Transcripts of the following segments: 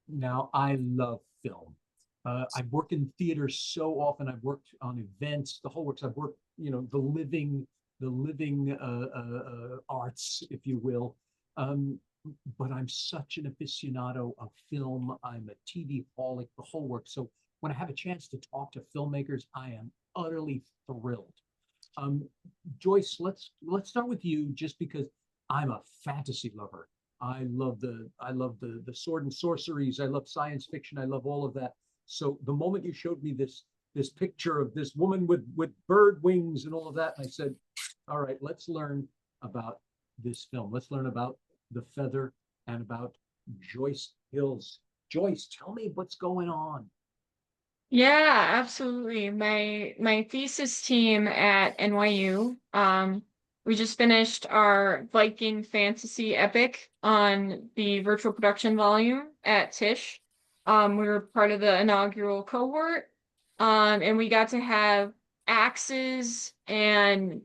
Now, I love film. I've worked in theater so often. I've worked on events, the whole works. I've worked, the living arts, if you will. Um, but I'm such an aficionado of film. I'm a TV holic, the whole work. So when I have a chance to talk to filmmakers, I am utterly thrilled. Um, Joyce, let's start with you, just because I'm a fantasy lover. I love the sword and sorceries. I love science fiction. I love all of that. So the moment you showed me this picture of this woman with bird wings and all of that, I said, all right, let's learn about this film. Let's learn about The Feather and about Joyce Hills. Joyce, tell me what's going on. Yeah, absolutely. My thesis team at NYU, we just finished our Viking fantasy epic on the virtual production volume at Tisch. We were part of the inaugural cohort, and we got to have axes and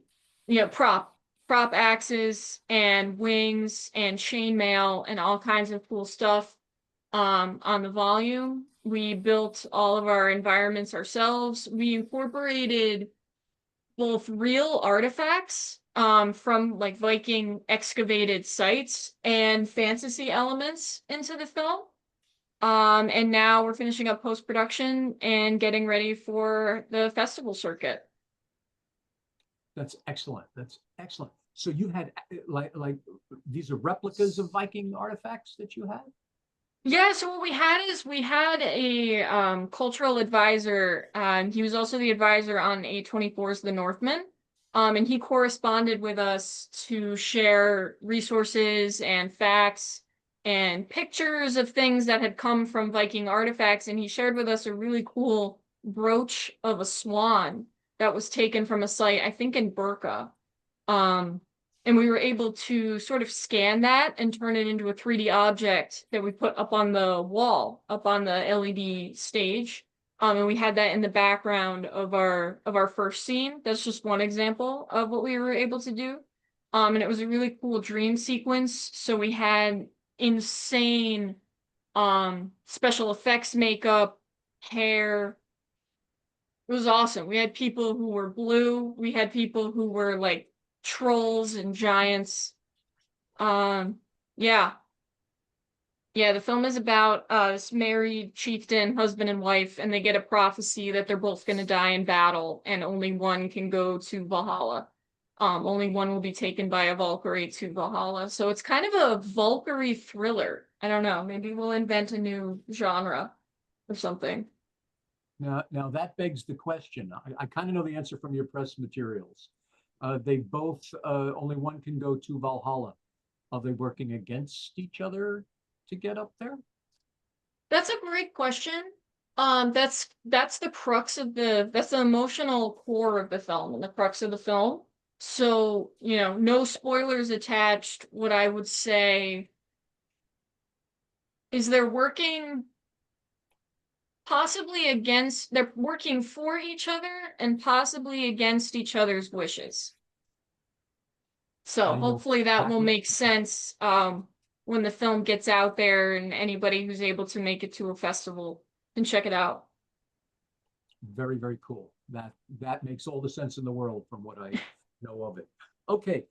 prop axes and wings and chainmail and all kinds of cool stuff on the volume. We built all of our environments ourselves. We incorporated both real artifacts from like Viking excavated sites and fantasy elements into the film. And now we're finishing up post-production and getting ready for the festival circuit. That's excellent. That's excellent. So you had like these are replicas of Viking artifacts that you had? Yeah, so what we had is we had a cultural advisor. He was also the advisor on A24's The Northman. And he corresponded with us to share resources and facts and pictures of things that had come from Viking artifacts. And he shared with us a really cool brooch of a swan that was taken from a site, I think in Burka. Um, and we were able to sort of scan that and turn it into a 3D object that we put up on the wall, up on the LED stage. And we had that in the background of our first scene. That's just one example of what we were able to do. And it was a really cool dream sequence. So we had insane special effects makeup, hair. It was awesome. We had people who were blue. We had people who were like trolls and giants. Um, yeah. Yeah, the film is about this married chieftain, husband and wife, and they get a prophecy that they're both going to die in battle, and only one can go to Valhalla. Only one will be taken by a Valkyrie to Valhalla. So it's kind of a Valkyrie thriller. I don't know. Maybe we'll invent a new genre or something. Now that begs the question. I kind of know the answer from your press materials. They both only one can go to Valhalla. Are they working against each other to get up there? That's a great question. That's the crux of that's the emotional core of the film and the crux of the film. So, no spoilers attached. What I would say is they're working for each other and possibly against each other's wishes. So I know hopefully that will exactly. make sense when the film gets out there and anybody who's able to make it to a festival can check it out. Very, very cool. That makes all the sense in the world from what I know of it. Okay.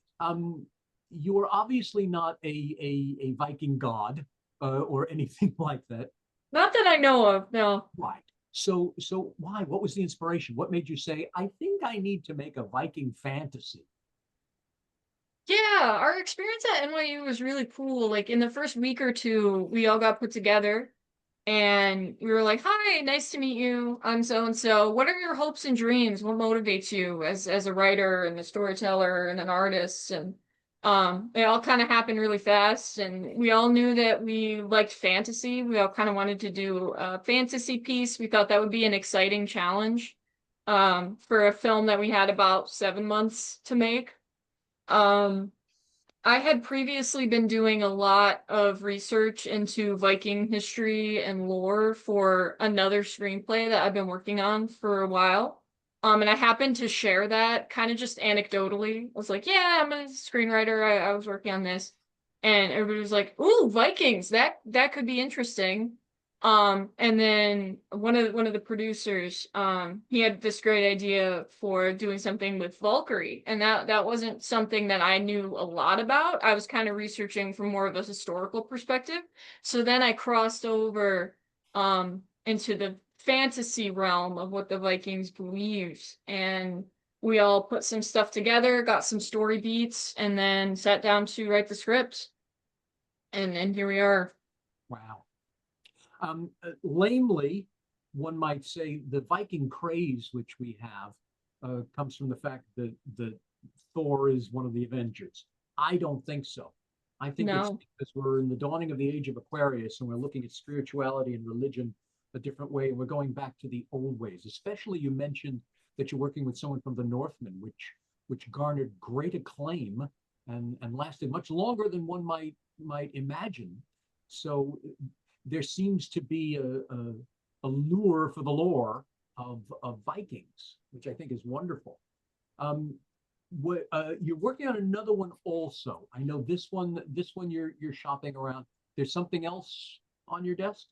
You're obviously not a Viking god or anything like that. Not that I know of, no. Right. So why? What was the inspiration? What made you say, I think I need to make a Viking fantasy? Yeah, our experience at NYU was really cool. Like in the first week or two, we all got put together and we were like, "Hi, nice to meet you. I'm so and so. What are your hopes and dreams? What motivates you as a writer and a storyteller and an artist?" And it all kind of happened really fast. And we all knew that we liked fantasy. We all kind of wanted to do a fantasy piece. We thought that would be an exciting challenge for a film that we had about 7 months to make. Um, I had previously been doing a lot of research into Viking history and lore for another screenplay that I've been working on for a while. And I happened to share that kind of just anecdotally. I was like, yeah, I'm a screenwriter. I was working on this. And everybody was like, ooh, Vikings, that could be interesting. And then one of the producers, he had this great idea for doing something with Valkyrie, and that wasn't something that I knew a lot about. I was kind of researching from more of a historical perspective. So then I crossed over into the fantasy realm of what the Vikings believed, and we all put some stuff together, got some story beats, and then sat down to write the script. And here we are. Wow. Lamely, one might say the Viking craze which we have comes from the fact that Thor is one of the Avengers. I don't think so. I think it's No. because we're in the dawning of the age of Aquarius and we're looking at spirituality and religion a different way, and we're going back to the old ways. Especially, you mentioned that you're working with someone from the Northmen, which garnered great acclaim and lasted much longer than one might imagine. So there seems to be a lure for the lore of Vikings, which I think is wonderful. You're working on another one also. I know this one you're shopping around. There's something else on your desk?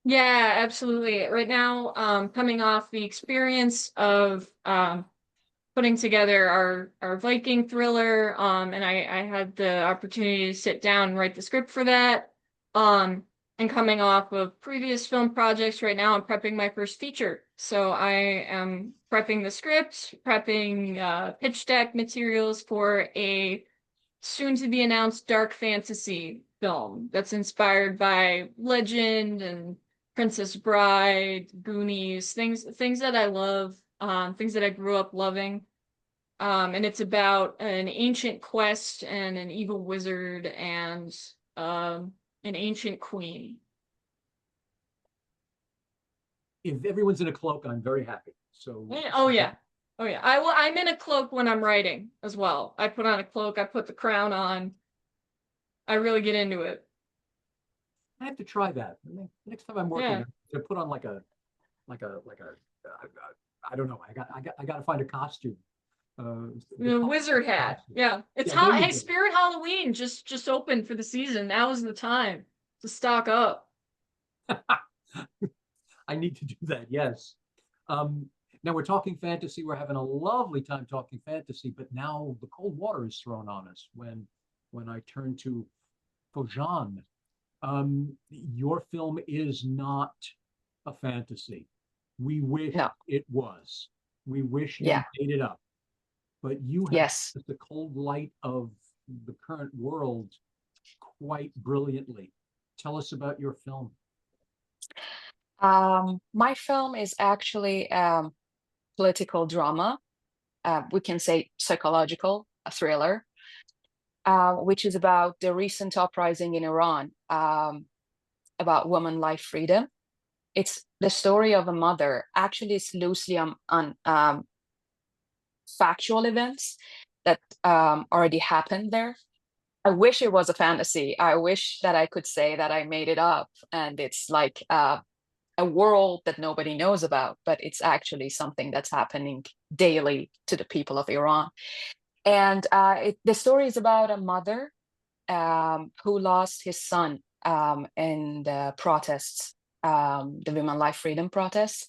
Yeah, absolutely. Right now, coming off the experience of putting together our Viking thriller, and I had the opportunity to sit down and write the script for that. And coming off of previous film projects, right now I'm prepping my first feature. So I am prepping the script, prepping pitch deck materials for a soon to be announced dark fantasy film that's inspired by legend and Princess Bride, Goonies, things that I love, things that I grew up loving. And it's about an ancient quest and an evil wizard and an ancient queen. If everyone's in a cloak, I'm very happy. So, Oh yeah. Oh yeah. I'm in a cloak when I'm writing as well. I put on a cloak, I put the crown on. I really get into it. I have to try that. Next time I'm working, Yeah. to put on I don't know. I got to find a costume. The The wizard hat. costume. Yeah. It's Yeah, there hot. you Hey, go. Spirit Halloween just opened for the season. Now is the time to stock up. I need to do that. Yes. Um, Now we're talking fantasy. We're having a lovely time talking fantasy, but now the cold water is thrown on us when I turn to Foujeanne. Your film is not a fantasy. We wish No. it was. We wish you Yeah. made it up. But you have Yes. the cold light of the current world quite brilliantly. Tell us about your film. My film is actually political drama. We can say psychological, a thriller, which is about the recent uprising in Iran, about women life freedom. It's the story of a mother. Actually, it's loosely on factual events that already happened there. I wish it was a fantasy. I wish that I could say that I made it up and it's like a world that nobody knows about, but it's actually something that's happening daily to the people of Iran. And the story is about a mother who lost his son in the protests, the Women Life Freedom protests.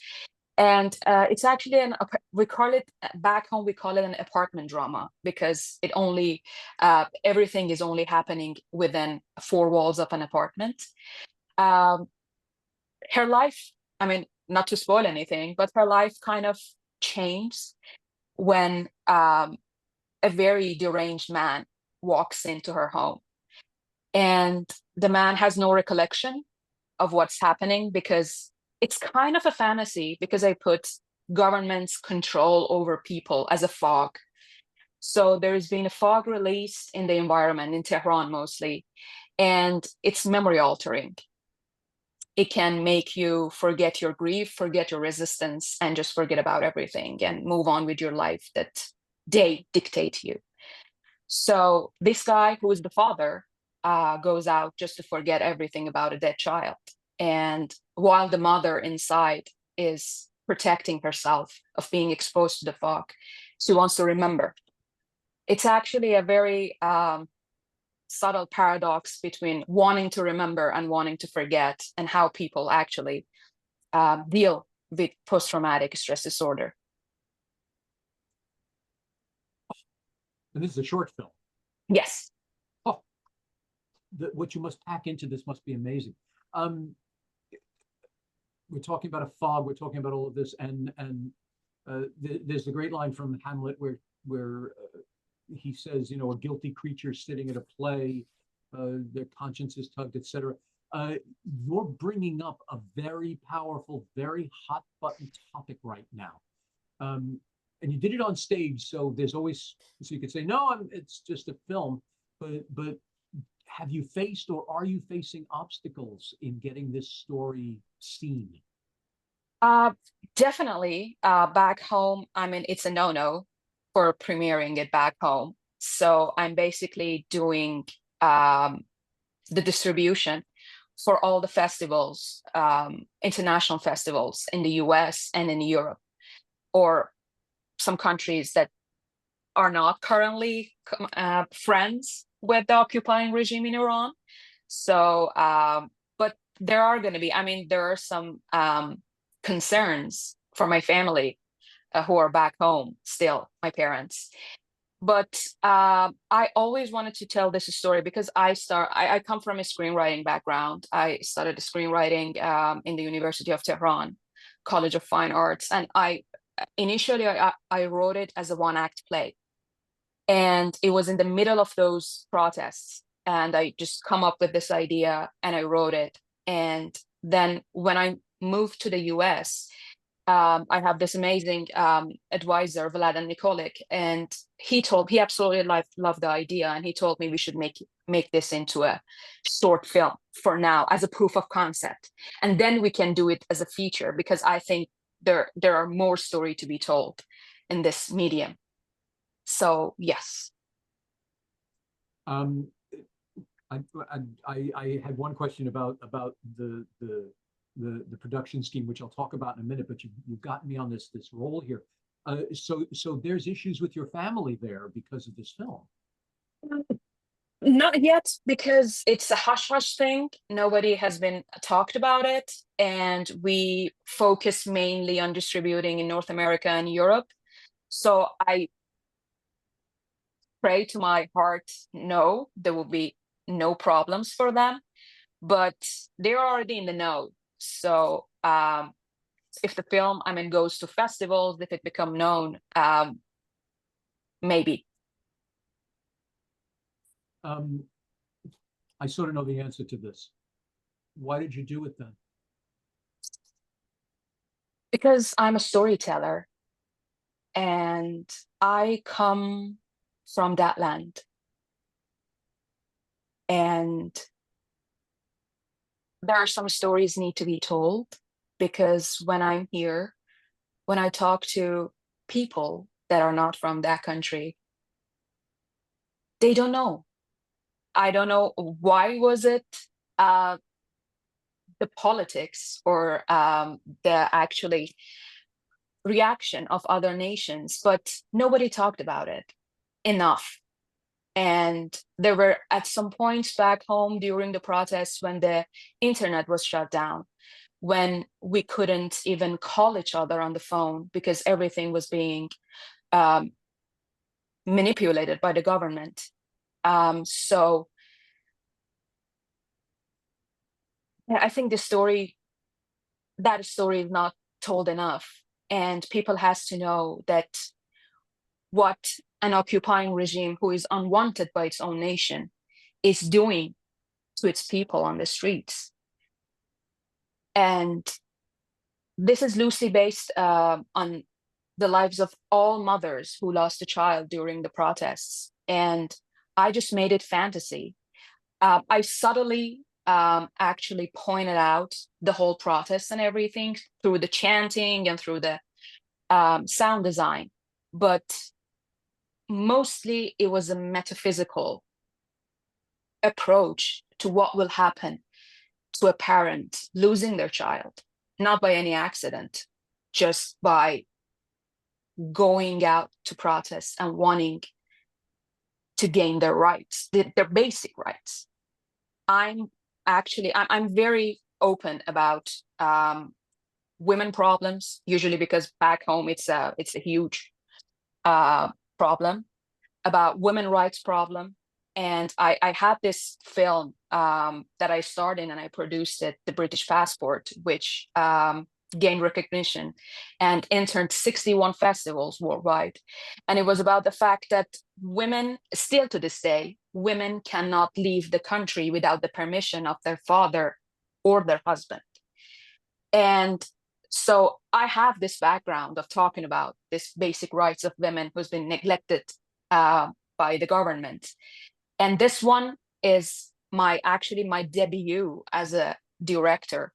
And it's actually we call it back home, we call it an apartment drama because it only, everything is only happening within four walls of an apartment. Her life, I mean, not to spoil anything, but her life kind of changed when a very deranged man walks into her home. And the man has no recollection of what's happening because it's kind of a fantasy because I put government's control over people as a fog. So there's been a fog released in the environment in Tehran mostly, and it's memory altering. It can make you forget your grief, forget your resistance, and just forget about everything and move on with your life that they dictate to you. So this guy, who is the father, goes out just to forget everything about a dead child. And while the mother inside is protecting herself of being exposed to the fog, she wants to remember. It's actually a very subtle paradox between wanting to remember and wanting to forget, and how people actually deal with post-traumatic stress disorder. And this is a short film. Yes. Oh, what you must pack into this must be amazing. We're talking about a fog. We're talking about all of this, and there's the great line from Hamlet where he says, you know, a guilty creature sitting at a play, their conscience is tugged, etc. You're bringing up a very powerful, very hot button topic right now. And you did it on stage, so there's always, so you could say, no, it's just a film, but have you faced, or are you facing obstacles in getting this story seen? Definitely. Back home, I mean, it's a no-no for premiering it back home. So I'm basically doing the distribution for all the festivals, international festivals in the US and in Europe, or some countries that are not currently friends with the occupying regime in Iran. So, but there are going to be, I mean, there are some concerns for my family who are back home still, my parents. But I always wanted to tell this story because I come from a screenwriting background. I studied screenwriting in the University of Tehran, College of Fine Arts. And initially I wrote it as a one-act play. And it was in the middle of those protests. And I just come up with this idea and I wrote it. And then when I moved to the US, I have this amazing advisor, Vlad and Nikolic, and he absolutely loved the idea, and he told me we should make this into a short film for now as a proof of concept, and then we can do it as a feature, because I think there are more story to be told in this medium. So yes. I had one question about the production scheme, which I'll talk about in a minute, but you've gotten me on this roll here. So there's issues with your family there because of this film? Not yet, because it's a hush-hush thing. Nobody has been talked about it, and we focus mainly on distributing in North America and Europe. So I pray to my heart, no, there will be no problems for them, but they're already in the know. So if the film, I mean, goes to festivals, if it become known, maybe. I sort of know the answer to this. Why did you do it then? Because I'm a storyteller, and I come from that land. And there are some stories need to be told, because when I'm here, when I talk to people that are not from that country, they don't know. I don't know why was it the politics or the actually reaction of other nations, but nobody talked about it enough. And there were at some points back home during the protests when the internet was shut down, when we couldn't even call each other on the phone because everything was being manipulated by the government. So I think that story is not told enough, and people has to know that what an occupying regime who is unwanted by its own nation is doing to its people on the streets. And this is loosely based on the lives of all mothers who lost a child during the protests. And I just made it fantasy. I subtly actually pointed out the whole protest and everything through the chanting and through the sound design. But mostly it was a metaphysical approach to what will happen to a parent losing their child, not by any accident, just by going out to protest and wanting to gain their rights, their basic rights. I'm very open about women problems, usually because back home it's a huge problem, about women rights problem. And I had this film that I starred in, and I produced it, The British Passport, which gained recognition and entered 61 festivals worldwide. And it was about the fact that women, still to this day, women cannot leave the country without the permission of their father or their husband. And so I have this background of talking about this basic rights of women who's been neglected by the government. And this one is my debut as a director.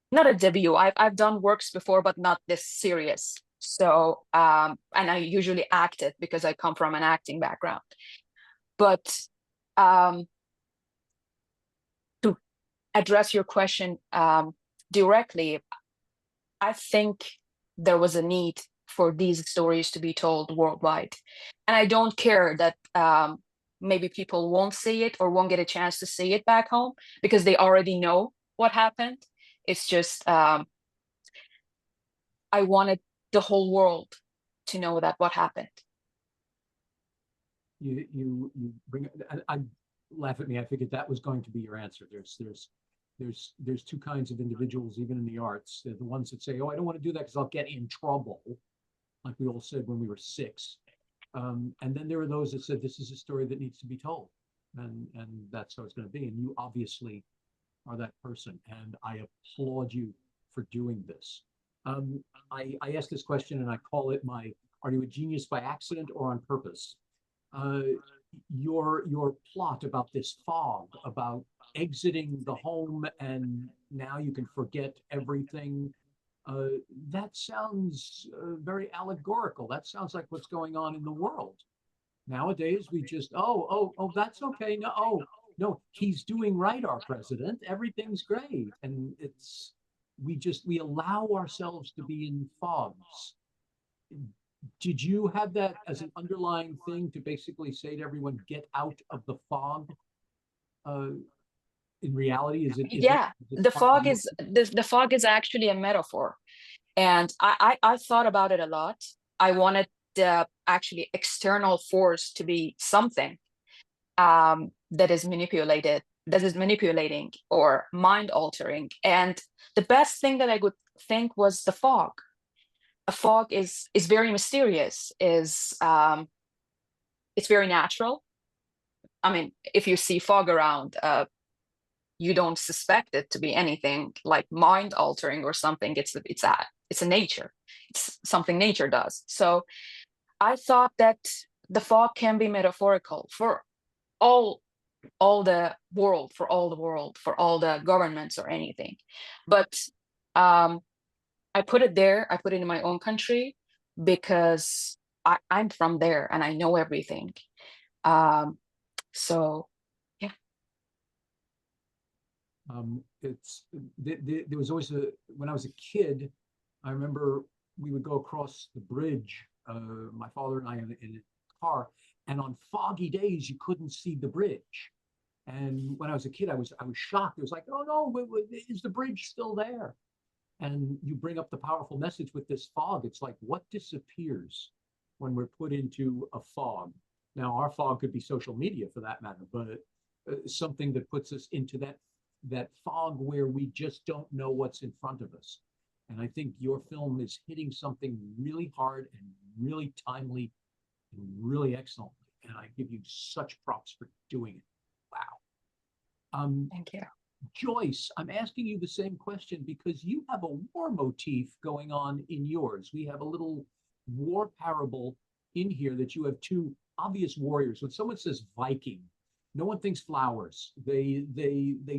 Not a debut. I've done works before, but not this serious. So and I usually acted because I come from an acting background. But to address your question directly, I think there was a need for these stories to be told worldwide. And I don't care that maybe people won't see it or won't get a chance to see it back home because they already know what happened. It's just I wanted the whole world to know that what happened. You bring. I laugh at me. I figured that was going to be your answer. There's two kinds of individuals, even in the arts. They're the ones that say, "Oh, I don't want to do that because I'll get in trouble," like we all said when we were 6. And then there are those that said, "This is a story that needs to be told," and that's how it's going to be. And you obviously are that person, and I applaud you for doing this. I ask this question and I call it my, are you a genius by accident or on purpose? Your plot about this fog, about exiting the home and now you can forget everything, that sounds very allegorical. That sounds like what's going on in the world. Nowadays, we just, oh, that's okay. No, he's doing right, our president. Everything's great. And we allow ourselves to be in fogs. Did you have that as an underlying thing to basically say to everyone, get out of the fog? In reality, the fog is actually a metaphor. And I thought about it a lot. I wanted the actually external force to be something that is manipulating or mind altering. And the best thing that I could think was the fog. A fog is very mysterious, it's very natural. I mean, if you see fog around, you don't suspect it to be anything like mind altering or something. It's a nature. It's something nature does. So I thought that the fog can be metaphorical for all the world, for all the governments or anything. But I put it there. I put it in my own country because I'm from there and I know everything. So yeah. There was always when I was a kid, I remember we would go across the bridge, my father and I in a car, and on foggy days you couldn't see the bridge. And when I was a kid, I was shocked. It was like, oh no, is the bridge still there? And you bring up the powerful message with this fog. It's like, what disappears when we're put into a fog? Now, our fog could be social media for that matter, but something that puts us into that fog where we just don't know what's in front of us. And I think your film is hitting something really hard and really timely and really excellently. And I give you such props for doing it. Wow. Thank you. Joyce, I'm asking you the same question because you have a war motif going on in yours. We have a little war parable in here that you have two obvious warriors. When someone says Viking, no one thinks flowers. They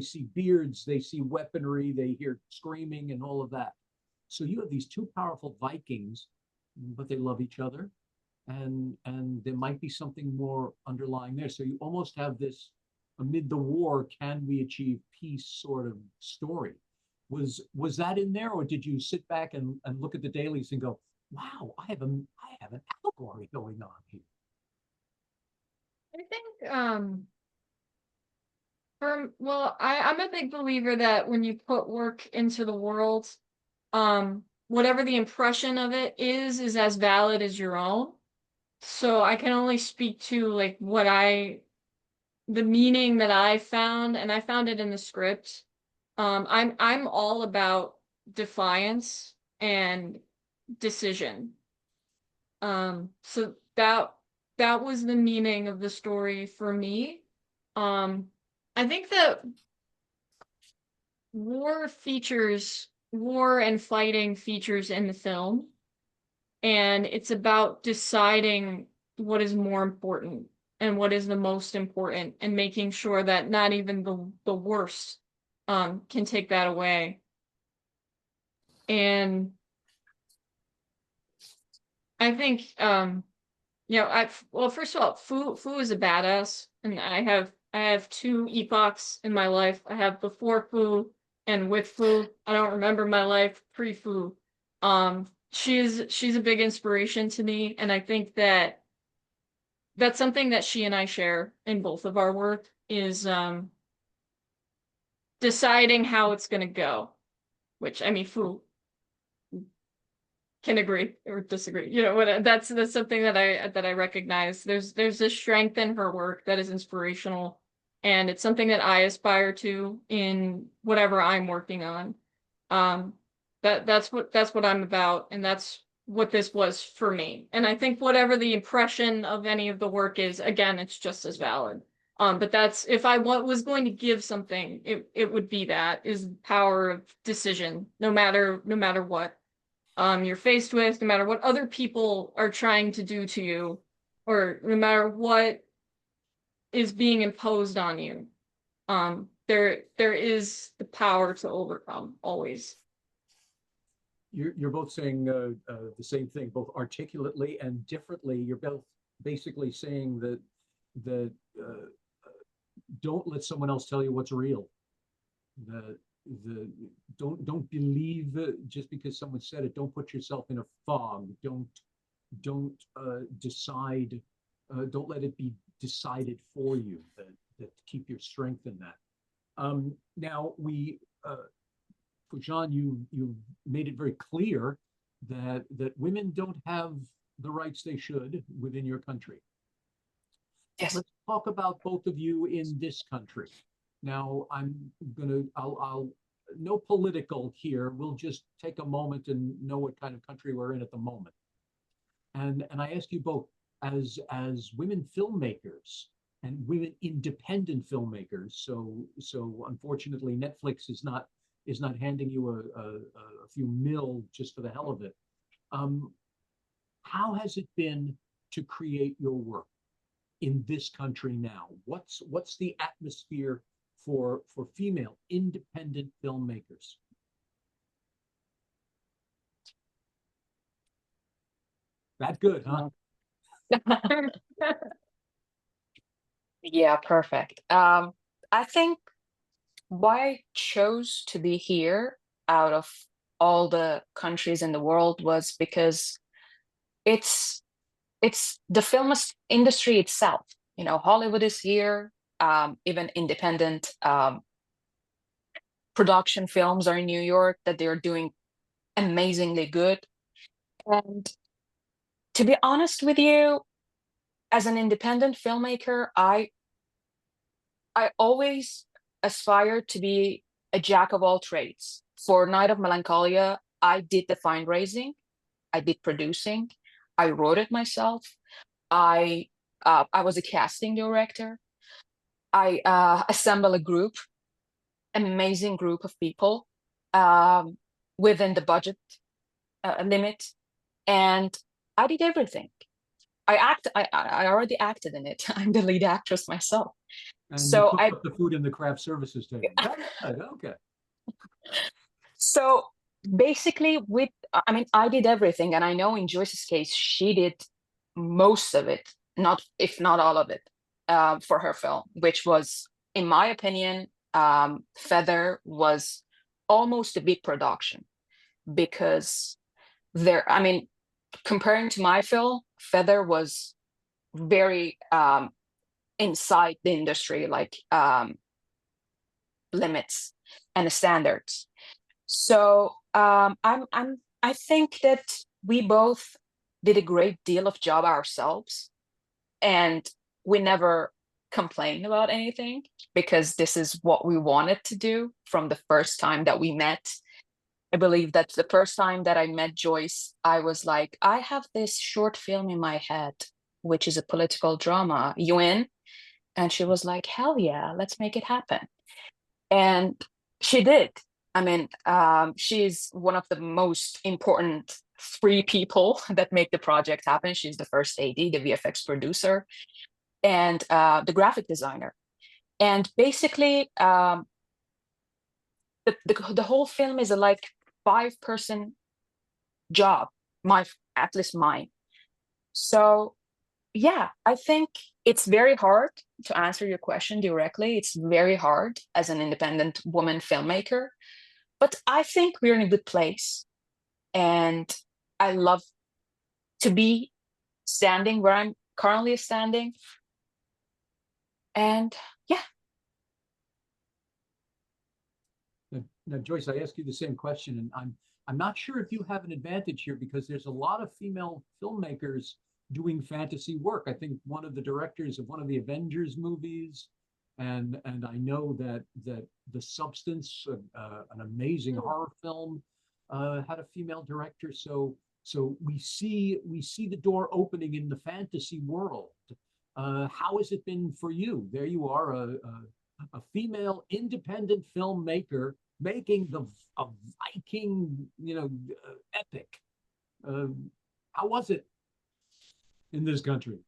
see beards, they see weaponry, they hear screaming and all of that. So you have these two powerful Vikings, but they love each other, and there might be something more underlying there. So you almost have this amid the war, can we achieve peace sort of story. Was that in there, or did you sit back and look at the dailies and go, wow, I have an allegory going on here? I think I'm a big believer that when you put work into the world, whatever the impression of it is as valid as your own. So I can only speak to like the meaning that I found, and I found it in the script. I'm all about defiance and decision. So that was the meaning of the story for me. I think that war and fighting features in the film, and it's about deciding what is more important and what is the most important, and making sure that not even the worst can take that away. And I think well, first of all, Fu is a badass, and I have two epochs in my life. I have before Fu and with Fu. I don't remember my life pre-Fu. She's a big inspiration to me, and I think that that's something that she and I share in both of our work, is deciding how it's gonna go. Which, I mean, Fu can agree or disagree. You know, that's something that I recognize. There's a strength in her work that is inspirational, and it's something that I aspire to in whatever I'm working on. That's what I'm about, and that's what this was for me. And I think whatever the impression of any of the work is, again, it's just as valid. But that's, if I was going to give something, it would be that, is power of decision, no matter what you're faced with, no matter what other people are trying to do to you, or no matter what is being imposed on you. There is the power to overcome, always. You're both saying the same thing, both articulately and differently. You're both basically saying that don't let someone else tell you what's real. Don't believe just because someone said it. Don't put yourself in a fog. Don't decide. Don't let it be decided for you. That keep your strength in that. Now Foujeanne, you made it very clear that women don't have the rights they should within your country. Yes. Let's talk about both of you in this country. Now, I'll no political here. We'll just take a moment and know what kind of country we're in at the moment. And I ask you both, as women filmmakers and women independent filmmakers. So unfortunately, Netflix is not handing you a few mil just for the hell of it. How has it been to create your work in this country now? What's the atmosphere for female independent filmmakers? That good, huh? Yeah, perfect. I think why I chose to be here out of all the countries in the world was because it's the film industry itself. You know, Hollywood is here. Even independent production films are in New York, that they're doing amazingly good. And to be honest with you, as an independent filmmaker, I always aspired to be a jack of all trades. For Night of Melancholia, I did the fundraising, I did producing, I wrote it myself. I was a casting director. I assembled a group, amazing group of people within the budget limit, and I did everything. I already acted in it. I'm the lead actress myself. And so you cooked up the food in the craft services table. Okay. So basically, I did everything, and I know in Joyce's case, she did most of it, if not all of it, for her film, which was, in my opinion, Feather was almost a big production, because comparing to my film, Feather was very inside the industry, like limits and standards. So I think that we both did a great deal of job ourselves, and we never complained about anything because this is what we wanted to do from the first time that we met. I believe that the first time that I met Joyce, I was like, I have this short film in my head, which is a political drama. You in? And she was like, hell yeah, let's make it happen. And she did. I mean, she's one of the most important 3 people that make the project happen. She's the first AD, the VFX producer, and the graphic designer. And basically, the whole film is a like 5-person job, at least mine. So yeah, I think it's very hard to answer your question directly. It's very hard as an independent woman filmmaker, but I think we're in a good place. And I love to be standing where I'm currently standing. And yeah. Now, Joyce, I ask you the same question, and I'm not sure if you have an advantage here because there's a lot of female filmmakers doing fantasy work. I think one of the directors of one of the Avengers movies, and I know that The Substance, an amazing horror film, had a female director. So we see the door opening in the fantasy world. How has it been for you? There you are, a female independent filmmaker making a Viking, epic. How was it in this country?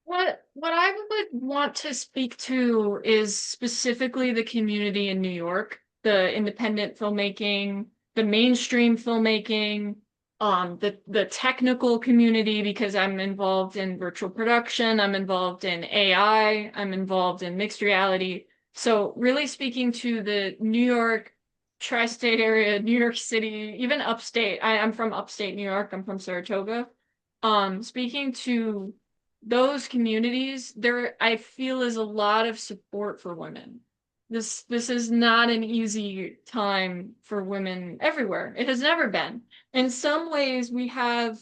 What I would want to speak to is specifically the community in New York, the independent filmmaking, the mainstream filmmaking, the technical community, because I'm involved in virtual production, I'm involved in AI, I'm involved in mixed reality. So really speaking to the New York tri-state area, New York City, even upstate. I'm from upstate New York, I'm from Saratoga. Speaking to those communities, there I feel is a lot of support for women. This is not an easy time for women everywhere. It has never been. In some ways, we have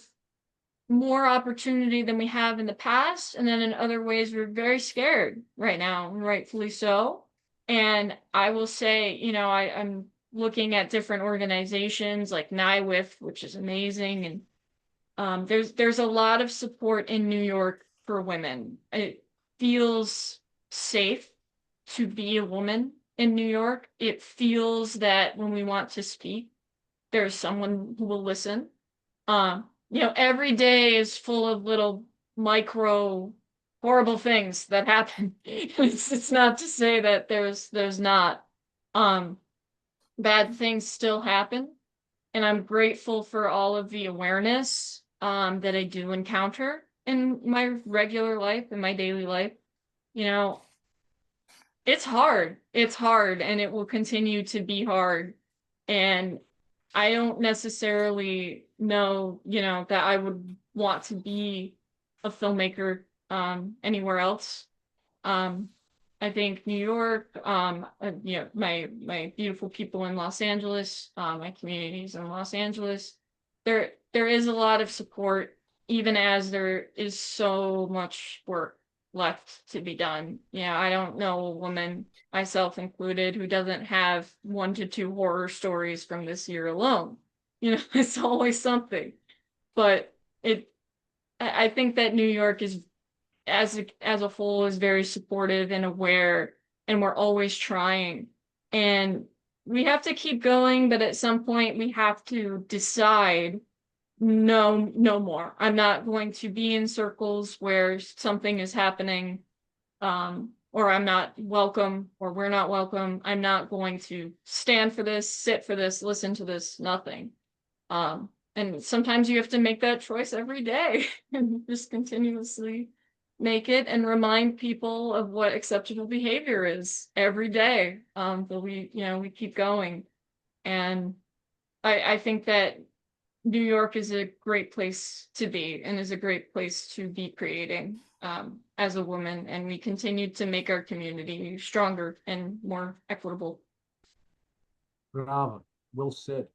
more opportunity than we have in the past, and then in other ways, we're very scared right now, and rightfully so. And I will say, I'm looking at different organizations like NIWIF, which is amazing, and there's a lot of support in New York for women. It feels safe to be a woman in New York. It feels that when we want to speak, there's someone who will listen. Every day is full of little micro horrible things that happen. It's not to say that there's not bad things still happen. And I'm grateful for all of the awareness that I do encounter in my regular life, in my daily life. It's hard. It's hard, and it will continue to be hard. And I don't necessarily know, that I would want to be a filmmaker anywhere else. I think New York, my beautiful people in Los Angeles, my communities in Los Angeles, there is a lot of support, even as there is so much work left to be done. I don't know a woman, myself included, who doesn't have 1 to 2 horror stories from this year alone. It's always something. But I think that New York is, as a whole, is very supportive and aware, and we're always trying. And we have to keep going, but at some point we have to decide, no more. I'm not going to be in circles where something is happening, or I'm not welcome, or we're not welcome. I'm not going to stand for this, sit for this, listen to this, nothing. And sometimes you have to make that choice every day and just continuously make it and remind people of what acceptable behavior is every day. But we keep going. And I think that New York is a great place to be and is a great place to be creating as a woman. And we continue to make our community stronger and more equitable. Bravo, well said.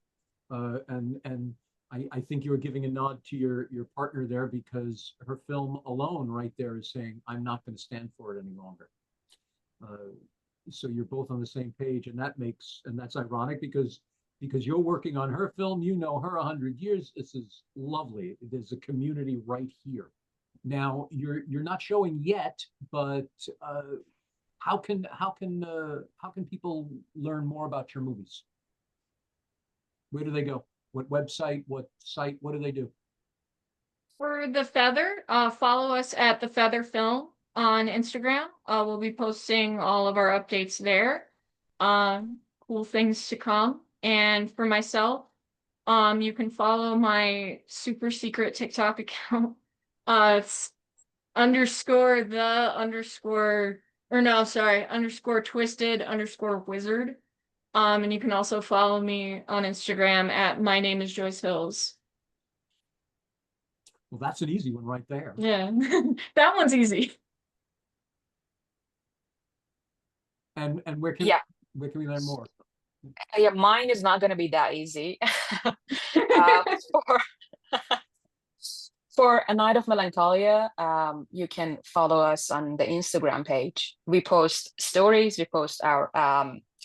And I think you were giving a nod to your partner there, because her film alone right there is saying, I'm not going to stand for it any longer. So you're both on the same page, and that's ironic because you're working on her film, you know her 100 years. This is lovely. There's a community right here. Now you're not showing yet, but how can people learn more about your movies? Where do they go? What website? What site? What do they do? For The Feather, follow us at The Feather Film on Instagram. We'll be posting all of our updates there. Cool things to come. And for myself, you can follow my super secret TikTok account. It's _twisted_wizard. And you can also follow me on Instagram at my name is Joyce Hills. Well, that's an easy one right there. Yeah, that one's easy. And where can we learn more? Yeah, mine is not going to be that easy. For A Night of Melancholia, you can follow us on the Instagram page. We post stories, we post our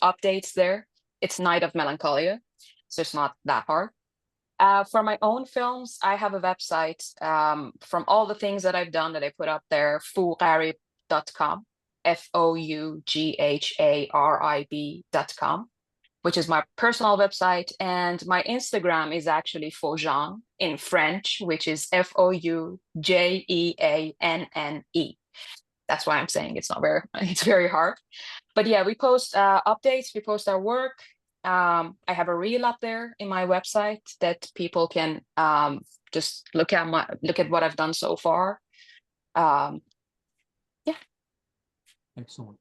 updates there. It's Night of Melancholia, so it's not that hard. For my own films, I have a website from all the things that I've done that I put up there, fougharib.com, FOUGHARIB.com, which is my personal website. And my Instagram is actually Foujeanne in French, which is FOUJEANNE. That's why I'm saying it's very hard. But yeah, we post updates, we post our work. I have a reel up there in my website that people can just look at what I've done so far. Yeah. Excellent.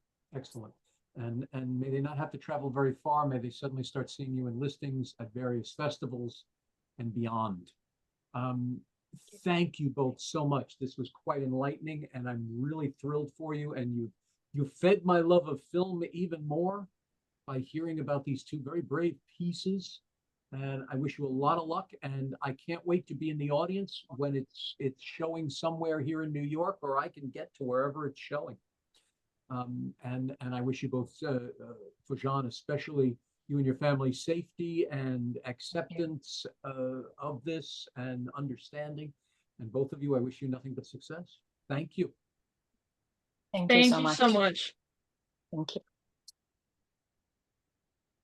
And may they not have to travel very far. May they suddenly start seeing you in listings at various festivals and beyond. Thank you both so much. This was quite enlightening, and I'm really thrilled for you. And you fed my love of film even more by hearing about these two very brave pieces. And I wish you a lot of luck. And I can't wait to be in the audience when it's showing somewhere here in New York, or I can get to wherever it's showing. And I wish you both, Foujeanne, especially you and your family, safety and acceptance of this and understanding. And both of you, I wish you nothing but success. Thank you. Thank you so much. Thank you so much. Thank you.